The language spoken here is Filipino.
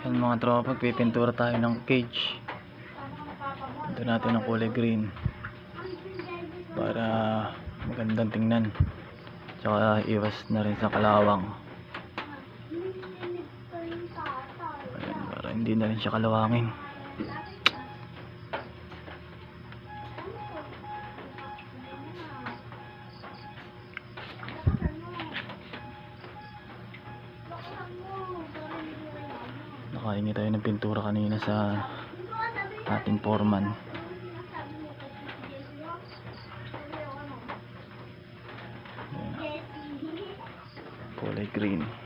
Yan mga tropa, pipintura tayo ng cage. Ito natin ng kulay green para magandang tingnan, tsaka iwas na rin sa kalawang. Ayan, para hindi na rin siya kalawangin. Nakahingi tayo ng pintura kanina sa ating foreman. Ayan. Kulay green.